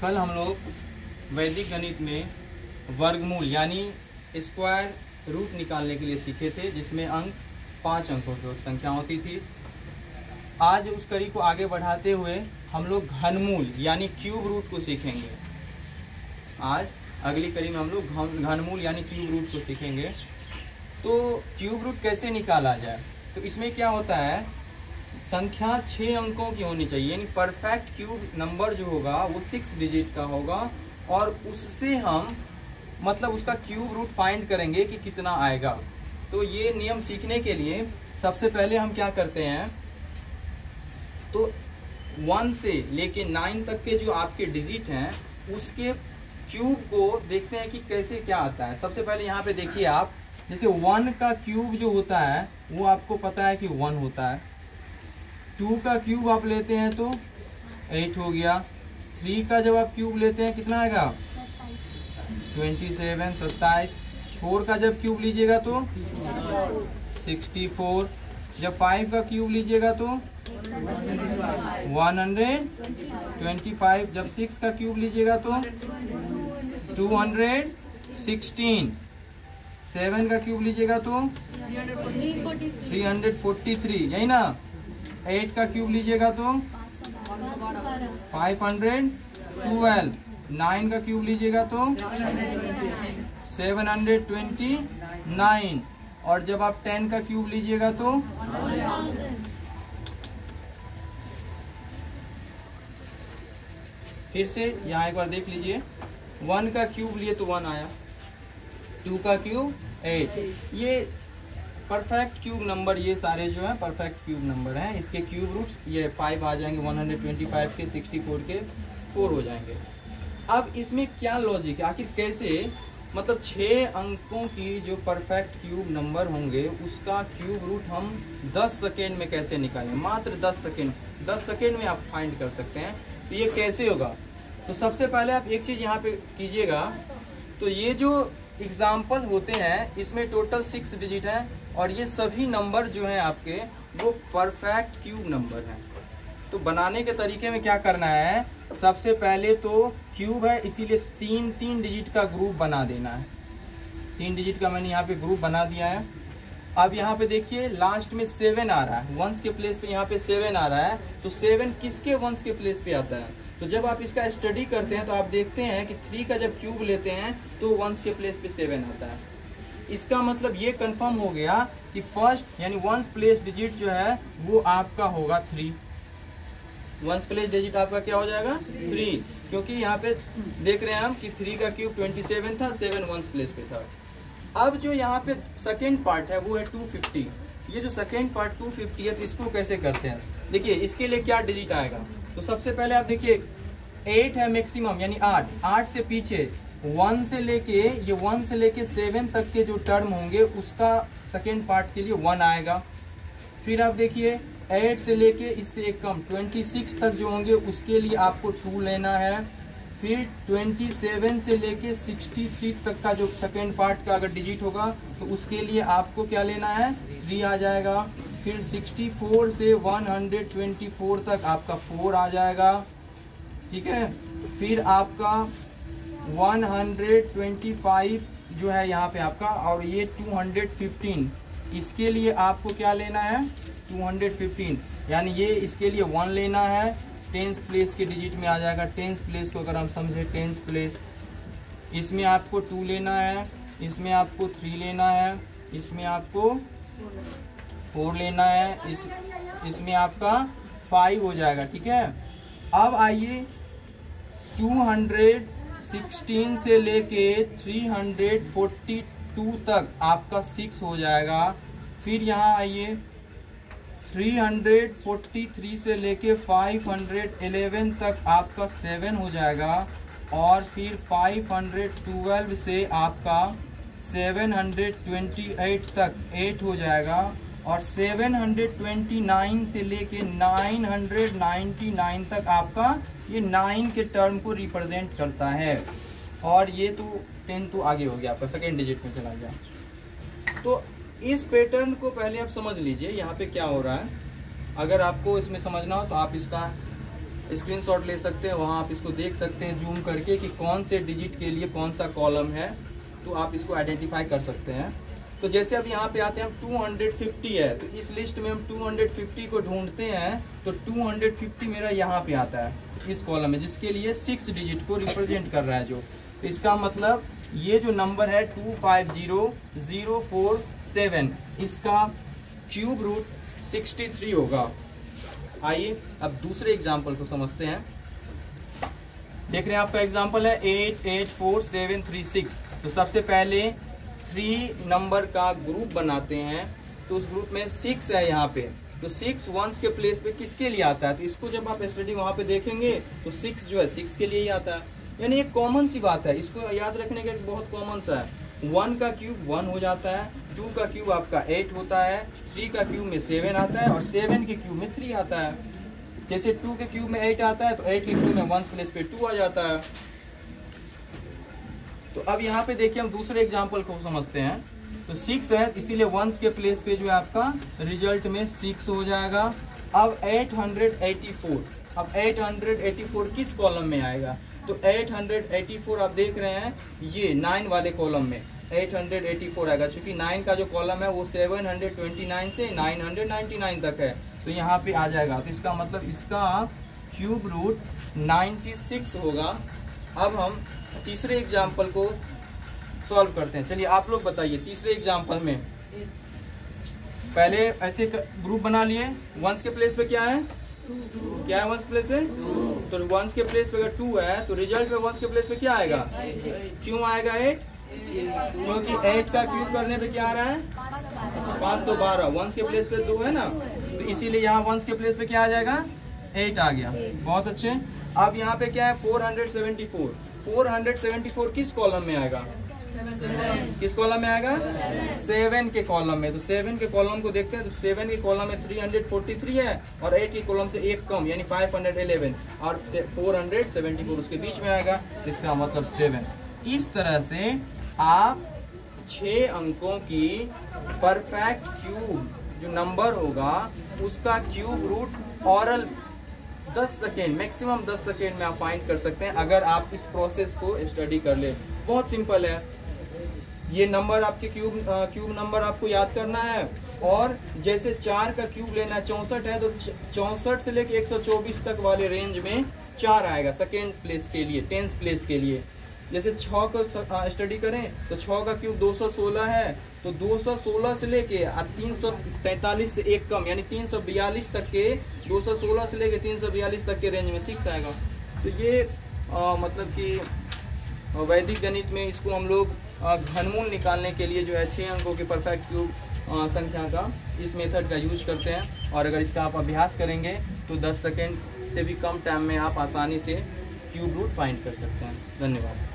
कल हम लोग वैदिक गणित में वर्गमूल यानी स्क्वायर रूट निकालने के लिए सीखे थे, जिसमें अंक 5 अंकों की संख्या होती थी। आज उस कड़ी को आगे बढ़ाते हुए हम लोग घनमूल यानी क्यूब रूट को सीखेंगे। आज अगली कड़ी में हम लोग घनमूल यानी क्यूब रूट को सीखेंगे। तो क्यूब रूट कैसे निकाला जाए, तो इसमें क्या होता है, संख्या 6 अंकों की होनी चाहिए, यानी परफेक्ट क्यूब नंबर जो होगा वो 6 डिजिट का होगा, और उससे हम मतलब उसका क्यूब रूट फाइंड करेंगे कि कितना आएगा। तो ये नियम सीखने के लिए सबसे पहले हम क्या करते हैं, तो 1 से लेके 9 तक के जो आपके डिजिट हैं उसके क्यूब को देखते हैं कि कैसे क्या आता है। सबसे पहले यहाँ पे देखिए आप, जैसे 1 का क्यूब जो होता है वो आपको पता है कि 1 होता है। 2 का क्यूब आप लेते हैं तो 8 हो गया। 3 का जब आप क्यूब लेते हैं कितना आएगा, 27 27। 4 का जब क्यूब लीजिएगा तो 64। जब 5 का क्यूब लीजिएगा तो 125। जब 6 का क्यूब लीजिएगा तो 216। 7 का क्यूब लीजिएगा तो 343, यही ना। 8 का क्यूब लीजिएगा तो 512। 9 का क्यूब लीजिएगा तो 729। और जब आप 10 का क्यूब लीजिएगा तो 1000। फिर से यहाँ एक बार देख लीजिए, 1 का क्यूब लिए तो 1 आया, 2 का क्यूब 8। ये परफेक्ट क्यूब नंबर, ये सारे जो है परफेक्ट क्यूब नंबर हैं। इसके क्यूब रूट्स ये 5 आ जाएंगे, 125 के, 64 के 4 हो जाएंगे। अब इसमें क्या लॉजिक है, आखिर कैसे, मतलब 6 अंकों की जो परफेक्ट क्यूब नंबर होंगे उसका क्यूब रूट हम 10 सेकेंड में कैसे निकालें। मात्र 10 सेकेंड, 10 सेकेंड में आप फाइंड कर सकते हैं। तो ये कैसे होगा, तो सबसे पहले आप एक चीज़ यहाँ पे कीजिएगा, तो ये जो एग्जाम्पल होते हैं इसमें टोटल 6 डिजिट है, और ये सभी नंबर जो हैं आपके वो परफेक्ट क्यूब नंबर हैं। तो बनाने के तरीके में क्या करना है, सबसे पहले तो क्यूब है इसीलिए 3 डिजिट का ग्रुप बना देना है। 3 डिजिट का मैंने यहाँ पे ग्रुप बना दिया है। अब यहाँ पे देखिए लास्ट में 7 आ रहा है, वंस के प्लेस पे यहाँ पे 7 आ रहा है, तो 7 किसके वंस के प्लेस पे आता है। तो जब आप इसका स्टडी करते हैं तो आप देखते हैं कि 3 का जब क्यूब लेते हैं तो वंस के प्लेस पे 7 आता है। इसका मतलब ये कंफर्म हो गया कि फर्स्ट यानी वंस प्लेस डिजिट जो है वो आपका होगा 3। वंस प्लेस डिजिट आपका क्या हो जाएगा, 3, क्योंकि यहाँ पे देख रहे हैं हम कि 3 का क्यूब 27 था, 7 वंस प्लेस पे था। अब जो यहाँ पे सेकेंड पार्ट है वो है 250। ये जो सेकेंड पार्ट 250 है, तो इसको कैसे करते हैं, देखिए इसके लिए क्या डिजिट आएगा। तो सबसे पहले आप देखिए 8 है मैक्सिमम, यानी 8 से पीछे 1 से लेके 7 तक के जो टर्म होंगे उसका सेकेंड पार्ट के लिए 1 आएगा। फिर आप देखिए 8 से लेके इससे एक कम 26 तक जो होंगे उसके लिए आपको 2 लेना है। फिर 27 से लेके 63 तक का जो सेकेंड पार्ट का अगर डिजिट होगा तो उसके लिए आपको क्या लेना है, 3 आ जाएगा। फिर 64 से 124 तक आपका 4 आ जाएगा, ठीक है। फिर आपका 125 जो है यहाँ पे आपका, और ये 215, इसके लिए आपको क्या लेना है, 215, यानी ये इसके लिए 1 लेना है। 10th प्लेस के डिजिट में आ जाएगा। 10th प्लेस को अगर हम समझे 10th प्लेस, इसमें आपको 2 लेना है, इसमें आपको 3 लेना है, इसमें आपको 4 लेना है, इसमें आपका 5 हो जाएगा, ठीक है। अब आइए 216 से लेके 342 तक आपका 6 हो जाएगा। फिर यहाँ आइए 343 से लेके 511 तक आपका 7 हो जाएगा, और फिर 512 से आपका 728 तक 8 हो जाएगा, और 729 से लेके 999 तक आपका ये 9 के टर्म को रिप्रेजेंट करता है। और ये तो 10 तो आगे हो गया, आपका सेकेंड डिजिट में चला गया। तो इस पैटर्न को पहले आप समझ लीजिए यहाँ पे क्या हो रहा है। अगर आपको इसमें समझना हो तो आप इसका स्क्रीनशॉट ले सकते हैं, वहाँ आप इसको देख सकते हैं जूम करके कि कौन से डिजिट के लिए कौन सा कॉलम है, तो आप इसको आइडेंटिफाई कर सकते हैं। तो जैसे अब यहाँ पे आते हैं, हम 250 है, तो इस लिस्ट में हम 250 को ढूंढते हैं, तो 250 मेरा यहाँ पे आता है इस कॉलम में, जिसके लिए 6 डिजिट को रिप्रेजेंट कर रहा है जो। तो इसका मतलब ये जो नंबर है 250047, इसका क्यूब रूट 63 होगा। आइए अब दूसरे एग्जाम्पल को समझते हैं। देख रहे हैं आपका एग्जाम्पल है 884736। तो सबसे पहले 3 नंबर का ग्रुप बनाते हैं, तो उस ग्रुप में 6 है यहाँ पे, तो 6 वंस के प्लेस पे किसके लिए आता है, तो इसको जब आप स्टडी वहाँ पे देखेंगे तो 6 जो है 6 के लिए ही आता है। यानी एक कॉमन सी बात है, इसको याद रखने का एक बहुत कॉमन सा है। 1 का क्यूब 1 हो जाता है, 2 का क्यूब आपका 8 होता है, 3 का क्यूब में 7 आता है और 7 के क्यूब में 3 आता है। जैसे 2 के क्यूब में 8 आता है तो 8 के क्यूब में 1 प्लेस पे 2 आ जाता है। तो अब यहाँ पे देखिए हम दूसरे एग्जाम्पल को समझते हैं। तो 6 है, इसीलिए 1 के प्लेस पे जो है आपका रिजल्ट में 6 हो जाएगा। अब 884 किस कॉलम में आएगा, तो 884 आप देख रहे हैं ये 9 वाले कॉलम में 884 आएगा, क्योंकि 9 का जो कॉलम है वो 729 से 999 तक है, तो यहाँ पे आ जाएगा। तो इसका मतलब इसका क्यूब रूट 96 होगा। अब हम तीसरे एग्जाम्पल को सॉल्व करते हैं। चलिए आप लोग बताइए, तीसरे एग्जाम्पल में पहले ऐसे ग्रुप बना लिए, 1 के प्लेस पे क्या है, क्या है 1 के प्लेस पे, तो 1 के प्लेस पे अगर 2 है तो रिजल्ट में 1 के प्लेस पे क्या आएगा, क्यों आएगा 8, क्योंकि 8 का क्यूब करने पे क्या आ रहा है 512, 1 के प्लेस पे 2 है ना, तो इसीलिए यहाँ 1 के प्लेस पे क्या आ जाएगा 8 आ गया। बहुत अच्छे। अब यहाँ पे क्या है 474 किस कॉलम में आएगा, किस कॉलम में आएगा, 7 के कॉलम में। तो 7 के कॉलम को देखते हैं, तो 7 के कॉलम में 343 है और 8 के कॉलम से एक कम यानी 511 और 474 उसके बीच में आएगा, इसका मतलब 7। इस तरह से आप 6 अंकों की परफेक्ट क्यूब जो नंबर होगा उसका cube root oral 10 second, maximum 10 second में आप फाइंड कर सकते हैं, अगर आप इस प्रोसेस को स्टडी कर ले। बहुत सिंपल है, ये नंबर आपके क्यूब नंबर आपको याद करना है। और जैसे 4 का क्यूब लेना 64 है, तो 64 से लेके 124 तक वाले रेंज में 4 आएगा सेकेंड प्लेस के लिए, 10th प्लेस के लिए। जैसे 6 को स्टडी करें तो 6 का क्यूब 216 है, तो 216 से लेके 343 से एक कम यानी 342 तक के, 216 से लेके 342 तक के रेंज में 6 आएगा। तो ये मतलब कि वैदिक गणित में इसको हम लोग घनमूल निकालने के लिए जो है 6 अंकों के परफेक्ट क्यूब संख्या का इस मेथड का यूज करते हैं। और अगर इसका आप अभ्यास करेंगे तो 10 सेकेंड से भी कम टाइम में आप आसानी से क्यूब रूट फाइंड कर सकते हैं। धन्यवाद।